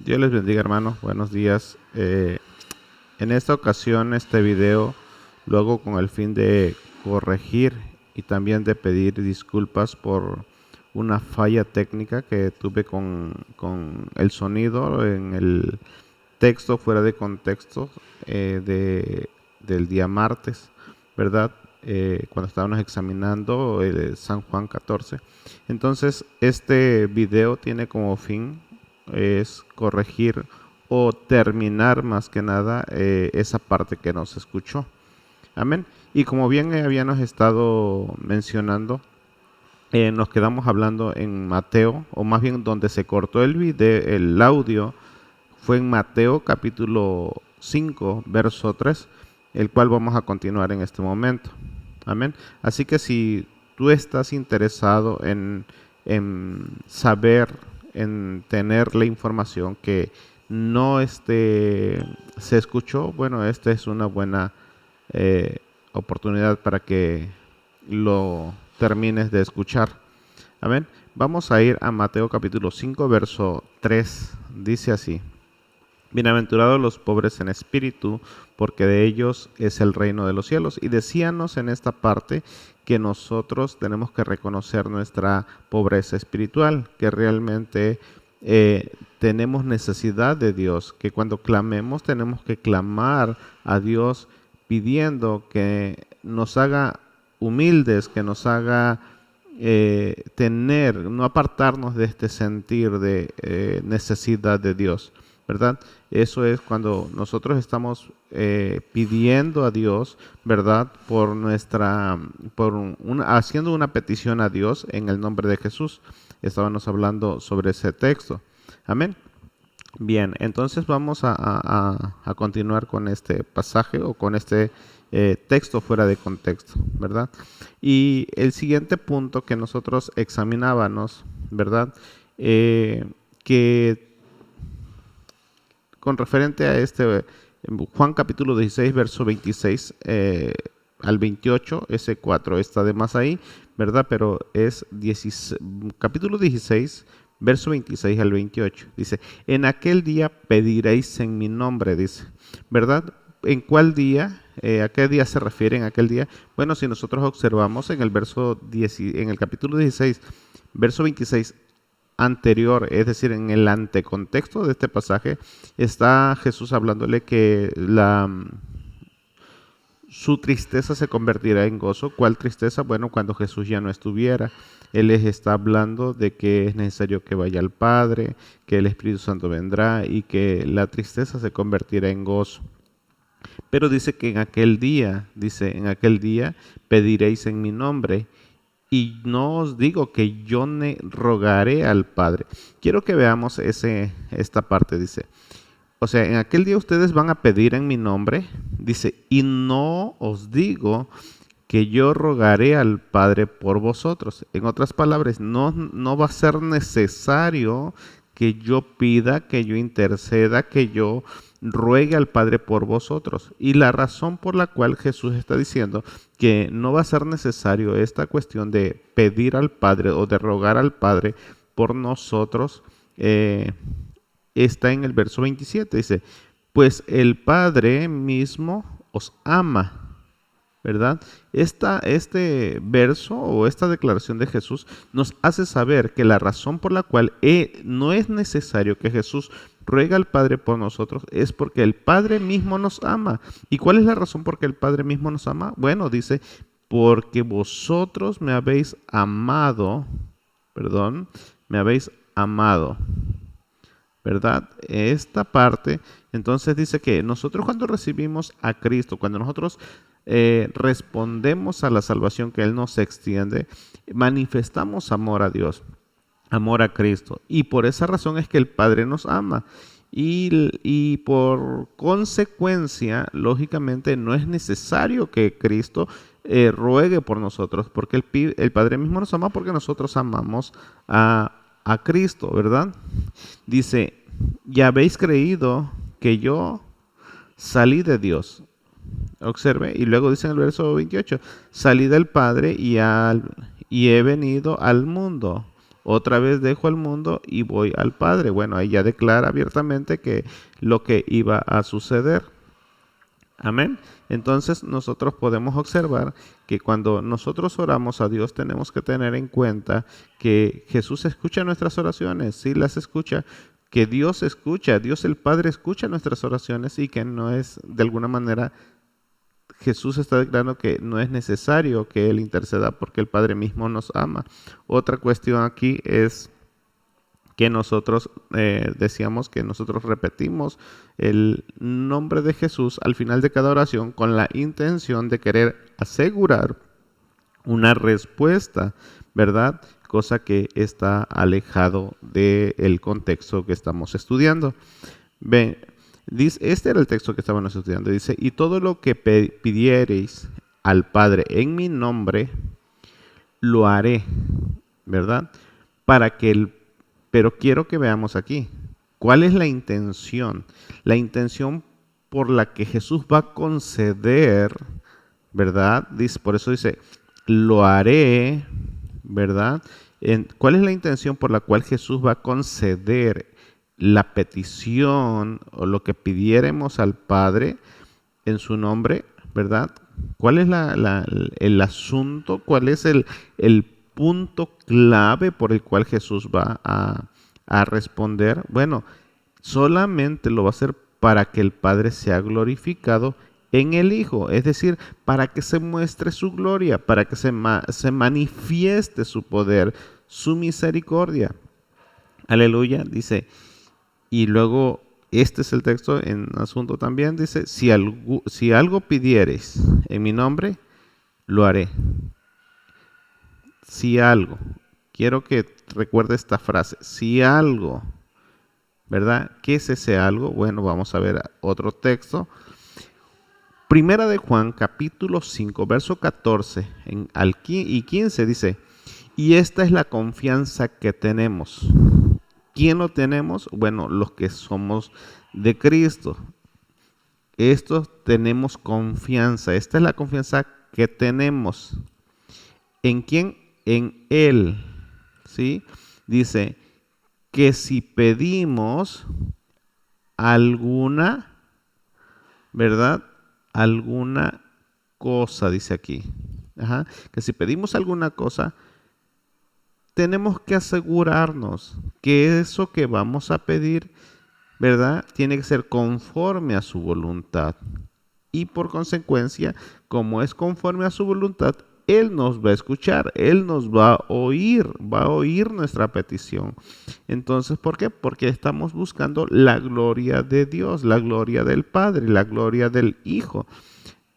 Dios les bendiga, hermanos. Buenos días. En esta ocasión, este video lo hago con el fin de corregir y también de pedir disculpas por una falla técnica que tuve con el sonido en el texto fuera de contexto del día martes, ¿verdad? Cuando estábamos examinando San Juan 14. Entonces, este video tiene como fin es corregir o terminar más que nada esa parte que no se escuchó. Amén. Y como bien habíamos estado mencionando, nos quedamos hablando en Mateo, o más bien donde se cortó el audio, fue en Mateo capítulo 5, verso 3, el cual vamos a continuar en este momento. Amén. Así que si tú estás interesado en saber, en tener la información que no se escuchó, bueno, esta es una buena oportunidad para que lo termines de escuchar. Amén. Vamos a ir a Mateo capítulo 5, verso 3. Dice así: Bienaventurados los pobres en espíritu, porque de ellos es el reino de los cielos. Y decíanos en esta parte que nosotros tenemos que reconocer nuestra pobreza espiritual, que realmente tenemos necesidad de Dios, que cuando clamemos tenemos que clamar a Dios pidiendo que nos haga humildes, que nos haga no apartarnos de este sentir de necesidad de Dios, ¿verdad? Eso es cuando nosotros estamos pidiendo a Dios, ¿verdad? Haciendo una petición a Dios en el nombre de Jesús. Estábamos hablando sobre ese texto. Amén. Bien, entonces vamos a continuar con este pasaje o con este texto fuera de contexto, ¿verdad? Y el siguiente punto que nosotros examinábamos, ¿verdad? Que con referente a Juan capítulo 16, verso 26 al 28, ese 4 está de más ahí, ¿verdad? Pero es capítulo 16, verso 26 al 28. Dice, en aquel día pediréis en mi nombre, dice, ¿verdad? ¿En cuál día? ¿A qué día se refiere en aquel día? Bueno, si nosotros observamos en en el capítulo 16, verso 26, anterior, es decir, en el antecontexto de este pasaje, está Jesús hablándole que su tristeza se convertirá en gozo. ¿Cuál tristeza? Bueno, cuando Jesús ya no estuviera. Él les está hablando de que es necesario que vaya al Padre, que el Espíritu Santo vendrá y que la tristeza se convertirá en gozo. Pero dice que en aquel día pediréis en mi nombre. Y no os digo que yo rogaré al Padre. Quiero que veamos esta parte, dice. O sea, en aquel día ustedes van a pedir en mi nombre, dice, y no os digo que yo rogaré al Padre por vosotros. En otras palabras, no va a ser necesario que yo pida, que yo interceda, que yo ruegue al Padre por vosotros. Y la razón por la cual Jesús está diciendo que no va a ser necesario esta cuestión de pedir al Padre o de rogar al Padre por nosotros, está en el verso 27. Dice, pues el Padre mismo os ama. ¿Verdad? Este verso o esta declaración de Jesús nos hace saber que la razón por la cual no es necesario que Jesús ruegue al Padre por nosotros es porque el Padre mismo nos ama. ¿Y cuál es la razón por que el Padre mismo nos ama? Bueno, dice, porque vosotros me habéis amado, me habéis amado. ¿Verdad? Esta parte, entonces dice que nosotros cuando recibimos a Cristo, cuando nosotros respondemos a la salvación que Él nos extiende, manifestamos amor a Dios, amor a Cristo. Y por esa razón es que el Padre nos ama. Y por consecuencia, lógicamente, no es necesario que Cristo ruegue por nosotros, porque el Padre mismo nos ama porque nosotros amamos a Cristo, ¿verdad? Dice, ya habéis creído que yo salí de Dios. Observe, y luego dice en el verso 28, salí del Padre y he venido al mundo. otra vez dejo el mundo y voy al Padre. Bueno, ahí ya declara abiertamente que lo que iba a suceder. Amén. Entonces nosotros podemos observar que cuando nosotros oramos a Dios tenemos que tener en cuenta que Jesús escucha nuestras oraciones, sí las escucha, que Dios escucha, Dios el Padre escucha nuestras oraciones y que no es de alguna manera, Jesús está declarando que no es necesario que Él interceda porque el Padre mismo nos ama. Otra cuestión aquí es que nosotros decíamos que nosotros repetimos el nombre de Jesús al final de cada oración con la intención de querer asegurar una respuesta, ¿verdad? Cosa que está alejado del contexto que estamos estudiando. Ven, dice, este era el texto que estábamos estudiando. Dice, y todo lo que pidiereis al Padre en mi nombre, lo haré, ¿verdad? Para que el... Pero quiero que veamos aquí, ¿cuál es la intención? La intención por la que Jesús va a conceder, ¿verdad? Dice, por eso dice, lo haré, ¿verdad? ¿Cuál es la intención por la cual Jesús va a conceder la petición o lo que pidiéramos al Padre en su nombre, ¿verdad? ¿Cuál es el asunto? ¿Cuál es el punto clave por el cual Jesús va a responder? Bueno, solamente lo va a hacer para que el Padre sea glorificado en el Hijo, es decir, para que se muestre su gloria, para que se manifieste su poder, su misericordia. Aleluya, dice, y luego este es el texto en asunto también, dice, si algo pidiereis en mi nombre, lo haré. Si algo, quiero que recuerde esta frase, si algo, ¿verdad? ¿Qué es ese algo? Bueno, vamos a ver otro texto. Primera de Juan, capítulo 5, verso 14 y 15 dice, y esta es la confianza que tenemos. ¿Quién lo tenemos? Bueno, los que somos de Cristo. Estos tenemos confianza. Esta es la confianza que tenemos. ¿En quién? En Él. ¿Sí? Dice que si pedimos alguna, ¿verdad? Alguna cosa, dice aquí. Ajá. Que si pedimos alguna cosa, tenemos que asegurarnos que eso que vamos a pedir, ¿verdad? Tiene que ser conforme a su voluntad. Y por consecuencia, como es conforme a su voluntad, Él nos va a escuchar, Él nos va a oír nuestra petición. Entonces, ¿por qué? Porque estamos buscando la gloria de Dios, la gloria del Padre, la gloria del Hijo.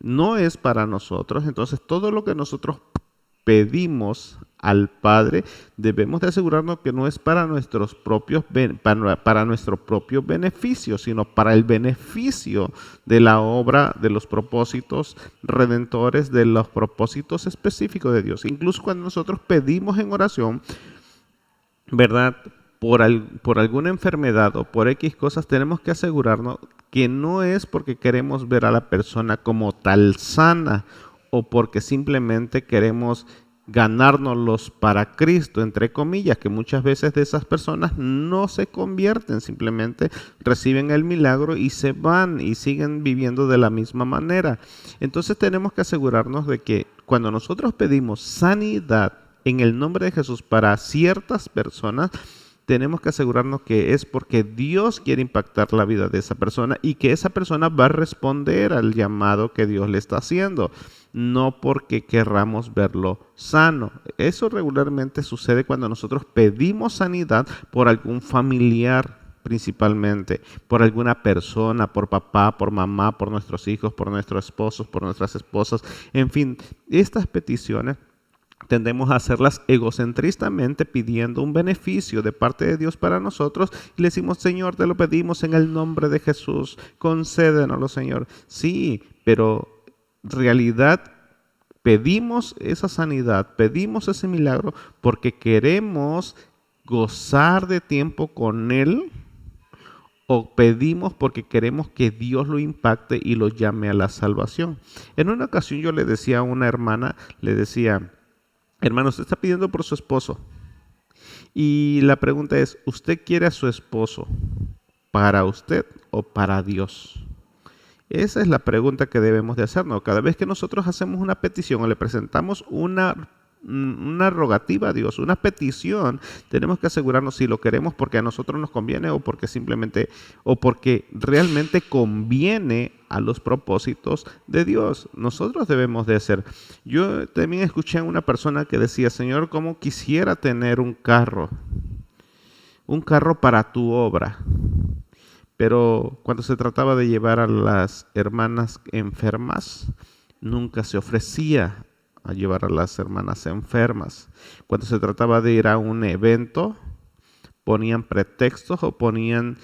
No es para nosotros, entonces todo lo que nosotros pedimos al Padre, debemos de asegurarnos que no es para nuestro propio beneficio, sino para el beneficio de la obra, de los propósitos redentores, de los propósitos específicos de Dios. Incluso cuando nosotros pedimos en oración, ¿verdad? Por alguna enfermedad o por X cosas, tenemos que asegurarnos que no es porque queremos ver a la persona como tal sana o porque simplemente queremos ganárnoslos para Cristo, entre comillas, que muchas veces de esas personas no se convierten, simplemente reciben el milagro y se van y siguen viviendo de la misma manera. Entonces tenemos que asegurarnos de que cuando nosotros pedimos sanidad en el nombre de Jesús para ciertas personas, tenemos que asegurarnos que es porque Dios quiere impactar la vida de esa persona y que esa persona va a responder al llamado que Dios le está haciendo, no porque querramos verlo sano. Eso regularmente sucede cuando nosotros pedimos sanidad por algún familiar, principalmente, por alguna persona, por papá, por mamá, por nuestros hijos, por nuestros esposos, por nuestras esposas. En fin, estas peticiones tendemos a hacerlas egocentristamente pidiendo un beneficio de parte de Dios para nosotros y le decimos, Señor, te lo pedimos en el nombre de Jesús, concédenoslo, Señor. Sí, pero en realidad pedimos esa sanidad, pedimos ese milagro porque queremos gozar de tiempo con Él o pedimos porque queremos que Dios lo impacte y lo llame a la salvación. En una ocasión yo le decía a una hermana, le decía, hermano, usted está pidiendo por su esposo Y la pregunta es, ¿usted quiere a su esposo para usted o para Dios? Esa es la pregunta que debemos de hacernos. Cada vez que nosotros hacemos una petición o le presentamos una rogativa a Dios, una petición, tenemos que asegurarnos si lo queremos porque a nosotros nos conviene o porque simplemente, o porque realmente conviene a los propósitos de Dios. Nosotros debemos de hacer. Yo también escuché a una persona que decía, Señor, ¿cómo quisiera tener un carro para tu obra? Pero cuando se trataba de llevar a las hermanas enfermas, nunca se ofrecía a llevar a las hermanas enfermas. Cuando se trataba de ir a un evento, ponían pretextos o ponían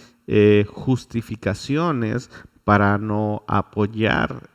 justificaciones para no apoyar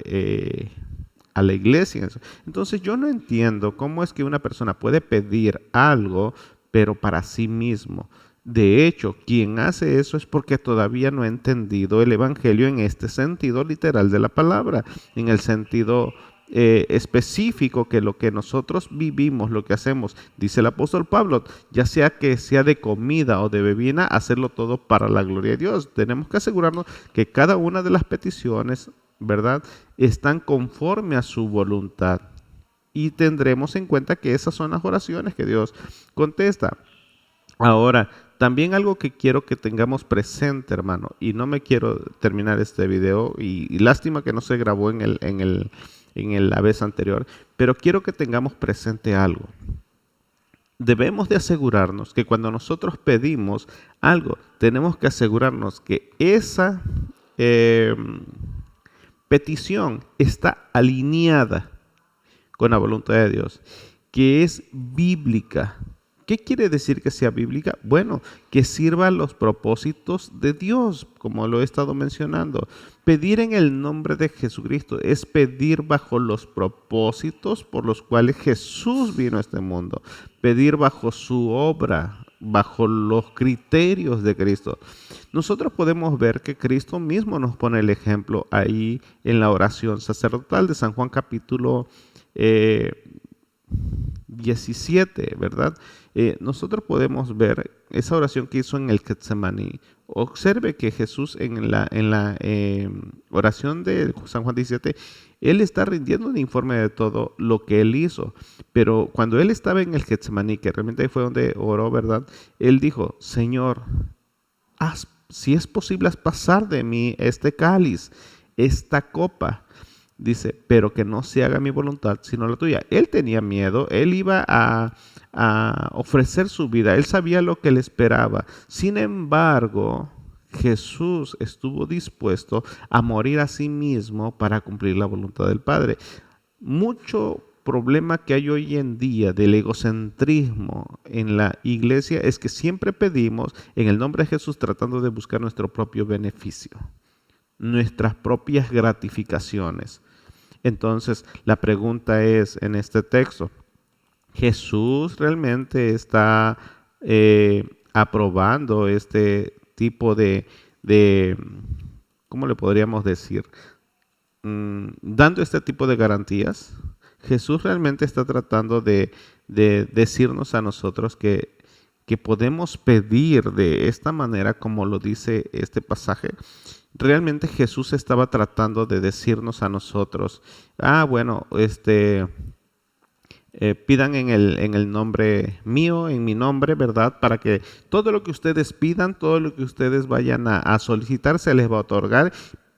a la iglesia. Entonces yo no entiendo cómo es que una persona puede pedir algo, pero para sí mismo. De hecho, quien hace eso es porque todavía no ha entendido el Evangelio en este sentido literal de la palabra, en el sentido específico que lo que nosotros vivimos, lo que hacemos, dice el apóstol Pablo, ya sea que sea de comida o de bebida, hacerlo todo para la gloria de Dios. Tenemos que asegurarnos que cada una de las peticiones, ¿verdad?, están conforme a su voluntad. Y tendremos en cuenta que esas son las oraciones que Dios contesta. Ahora, también algo que quiero que tengamos presente, hermano, y no me quiero terminar este video, y lástima que no se grabó en la vez anterior, pero quiero que tengamos presente algo. Debemos de asegurarnos que cuando nosotros pedimos algo, tenemos que asegurarnos que esa petición está alineada con la voluntad de Dios, que es bíblica. ¿Qué quiere decir que sea bíblica? Bueno, que sirva a los propósitos de Dios, como lo he estado mencionando. Pedir en el nombre de Jesucristo es pedir bajo los propósitos por los cuales Jesús vino a este mundo. Pedir bajo su obra, bajo los criterios de Cristo. Nosotros podemos ver que Cristo mismo nos pone el ejemplo ahí en la oración sacerdotal de San Juan capítulo 17, ¿verdad? Nosotros podemos ver esa oración que hizo en el Getsemaní. Observe que Jesús en la oración de San Juan 17, Él está rindiendo un informe de todo lo que Él hizo. Pero cuando Él estaba en el Getsemaní, que realmente ahí fue donde oró, ¿verdad? Él dijo, Señor, si es posible, haz pasar de mí este cáliz, esta copa. Dice, pero que no se haga mi voluntad, sino la tuya. Él tenía miedo, él iba a ofrecer su vida, él sabía lo que le esperaba. Sin embargo, Jesús estuvo dispuesto a morir a sí mismo para cumplir la voluntad del Padre. Mucho problema que hay hoy en día del egocentrismo en la iglesia es que siempre pedimos en el nombre de Jesús tratando de buscar nuestro propio beneficio, nuestras propias gratificaciones. Entonces, la pregunta es en este texto, ¿Jesús realmente está aprobando este tipo de, ¿cómo le podríamos decir? Dando este tipo de garantías? Jesús realmente está tratando de decirnos a nosotros que podemos pedir de esta manera como lo dice este pasaje. Realmente Jesús estaba tratando de decirnos a nosotros, bueno, pidan en el nombre mío, en mi nombre, ¿verdad? Para que todo lo que ustedes pidan, todo lo que ustedes vayan a solicitar, se les va a otorgar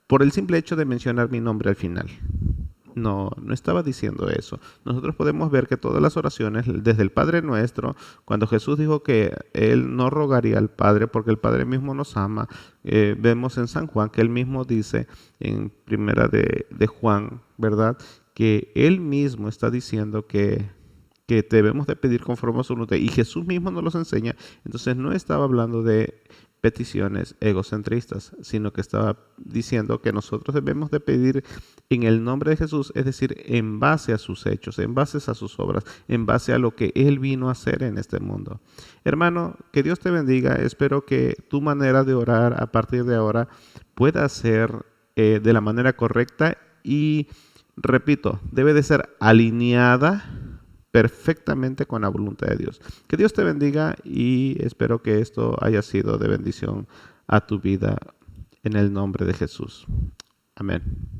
por el simple hecho de mencionar mi nombre al final. No estaba diciendo eso. Nosotros podemos ver que todas las oraciones, desde el Padre Nuestro, cuando Jesús dijo que Él no rogaría al Padre porque el Padre mismo nos ama, vemos en San Juan que Él mismo dice en primera de Juan, ¿verdad?, que Él mismo está diciendo que debemos de pedir conforme a su voluntad y Jesús mismo nos los enseña. Entonces no estaba hablando de peticiones egocentristas, sino que estaba diciendo que nosotros debemos de pedir en el nombre de Jesús, es decir, en base a sus hechos, en base a sus obras, en base a lo que Él vino a hacer en este mundo. Hermano, que Dios te bendiga. Espero que tu manera de orar a partir de ahora pueda ser de la manera correcta y, repito, debe de ser alineada perfectamente con la voluntad de Dios. Que Dios te bendiga y espero que esto haya sido de bendición a tu vida en el nombre de Jesús. Amén.